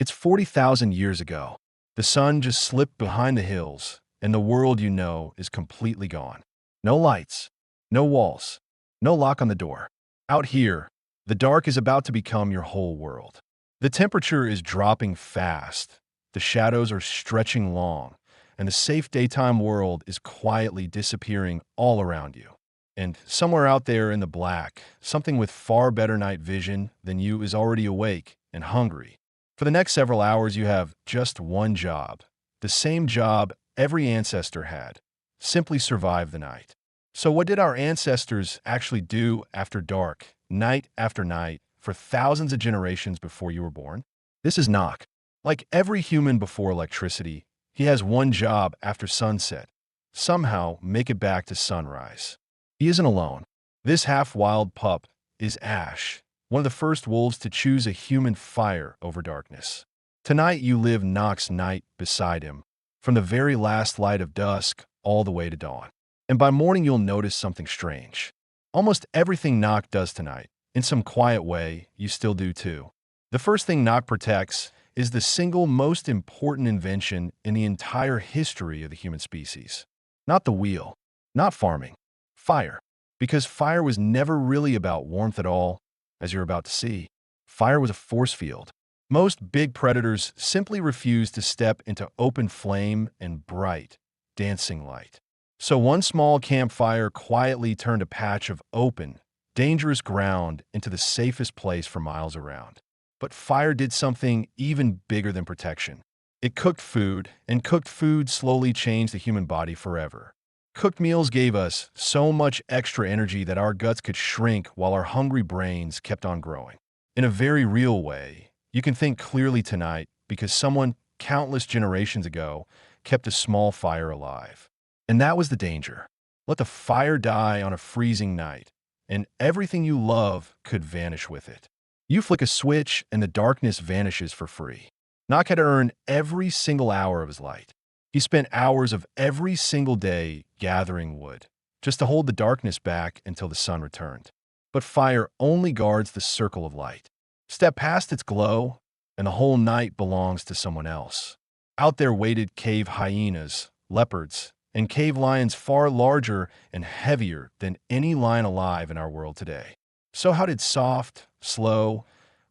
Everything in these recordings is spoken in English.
It's 40,000 years ago. The sun just slipped behind the hills, and the world you know is completely gone. No lights, no walls, no lock on the door. Out here, the dark is about to become your whole world. The temperature is dropping fast, the shadows are stretching long, and the safe daytime world is quietly disappearing all around you. And somewhere out there in the black, something with far better night vision than you is already awake and hungry. For the next several hours, you have just one job, the same job every ancestor had: simply survive the night. So, what did our ancestors actually do after dark, night after night, for thousands of generations before you were born? This is Nock. Like every human before electricity, he has one job after sunset: somehow make it back to sunrise. He isn't alone. This half-wild pup is Ash, one of the first wolves to choose a human fire over darkness. Tonight you live Nock's night beside him, from the very last light of dusk all the way to dawn. And by morning you'll notice something strange. Almost everything Nock does tonight, in some quiet way, you still do too. The first thing Nock protects is the single most important invention in the entire history of the human species. Not the wheel, not farming, fire. Because fire was never really about warmth at all, as you're about to see. Fire was a force field. Most big predators simply refuse to step into open flame and bright, dancing light. So one small campfire quietly turned a patch of open, dangerous ground into the safest place for miles around. But fire did something even bigger than protection. It cooked food, and cooked food slowly changed the human body forever. Cooked meals gave us so much extra energy that our guts could shrink while our hungry brains kept on growing. In a very real way, you can think clearly tonight because someone countless generations ago kept a small fire alive. And that was the danger. Let the fire die on a freezing night, and everything you love could vanish with it. You flick a switch, and the darkness vanishes for free. Nock had to earn every single hour of his light. He spent hours of every single day gathering wood, just to hold the darkness back until the sun returned. But fire only guards the circle of light. Step past its glow, and the whole night belongs to someone else. Out there waited cave hyenas, leopards, and cave lions far larger and heavier than any lion alive in our world today. So how did soft, slow,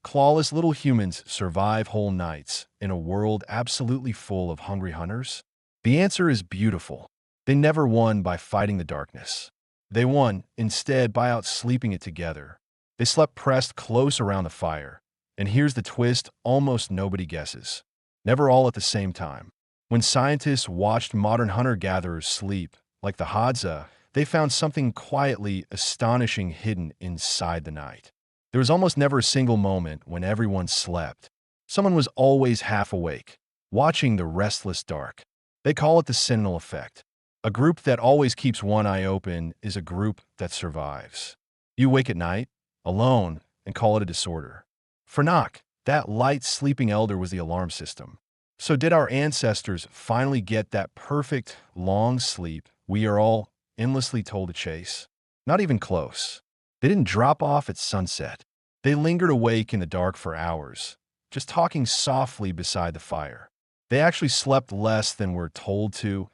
clawless little humans survive whole nights in a world absolutely full of hungry hunters? The answer is beautiful. They never won by fighting the darkness. They won, instead, by outsleeping it together. They slept pressed close around the fire. And here's the twist almost nobody guesses. Never all at the same time. When scientists watched modern hunter-gatherers sleep, like the Hadza, they found something quietly astonishing hidden inside the night. There was almost never a single moment when everyone slept. Someone was always half awake, watching the restless dark. They call it the sentinel effect. A group that always keeps one eye open is a group that survives. You wake at night, alone, and call it a disorder. For Nock, that light sleeping elder was the alarm system. So did our ancestors finally get that perfect, long sleep we are all endlessly told to chase? Not even close. They didn't drop off at sunset. They lingered awake in the dark for hours, just talking softly beside the fire. They actually slept less than we're told to,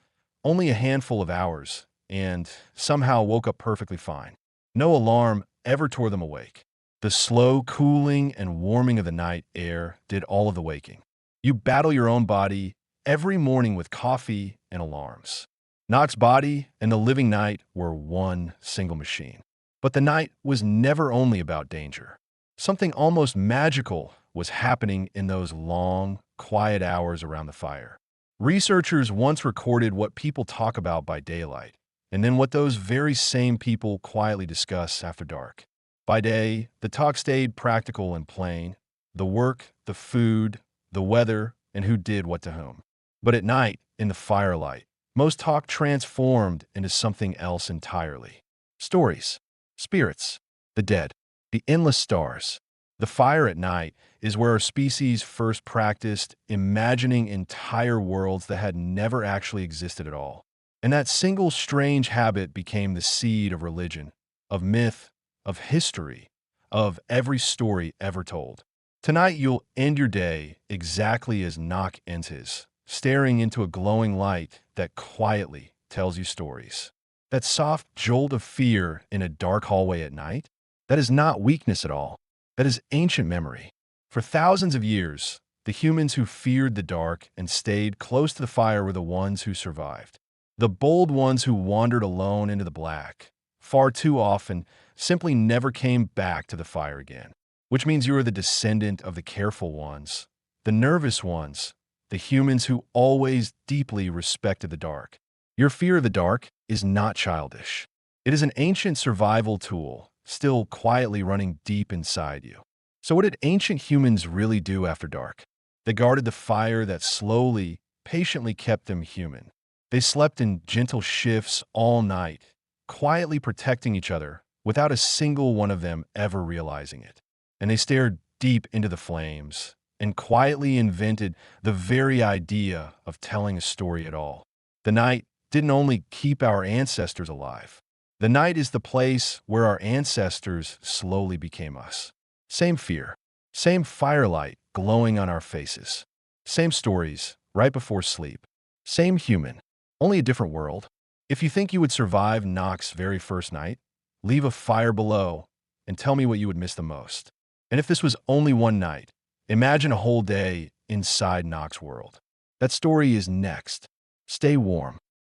only a handful of hours, and somehow woke up perfectly fine. No alarm ever tore them awake. The slow cooling and warming of the night air did all of the waking. You battle your own body every morning with coffee and alarms. Nock's body and the living night were one single machine. But the night was never only about danger. Something almost magical was happening in those long, quiet hours around the fire. Researchers once recorded what people talk about by daylight, and then what those very same people quietly discuss after dark. By day, the talk stayed practical and plain: the work, the food, the weather, and who did what to whom. But at night, in the firelight, most talk transformed into something else entirely. Stories, spirits, the dead, the endless stars. The fire at night is where our species first practiced imagining entire worlds that had never actually existed at all. And that single strange habit became the seed of religion, of myth, of history, of every story ever told. Tonight, you'll end your day exactly as Nock ends his, staring into a glowing light that quietly tells you stories. That soft jolt of fear in a dark hallway at night, that is not weakness at all. That is ancient memory. For thousands of years, the humans who feared the dark and stayed close to the fire were the ones who survived. The bold ones who wandered alone into the black, far too often, simply never came back to the fire again. Which means you are the descendant of the careful ones, the nervous ones, the humans who always deeply respected the dark. Your fear of the dark is not childish. It is an ancient survival tool, still quietly running deep inside you. So what did ancient humans really do after dark? They guarded the fire that slowly, patiently kept them human. They slept in gentle shifts all night, quietly protecting each other without a single one of them ever realizing it. And they stared deep into the flames and quietly invented the very idea of telling a story at all. The night didn't only keep our ancestors alive. The night is the place where our ancestors slowly became us. Same fear, same firelight glowing on our faces, same stories right before sleep, same human, only a different world. If you think you would survive Nock's very first night, leave a fire below and tell me what you would miss the most. And if this was only one night, imagine a whole day inside Nock's world. That story is next. Stay warm.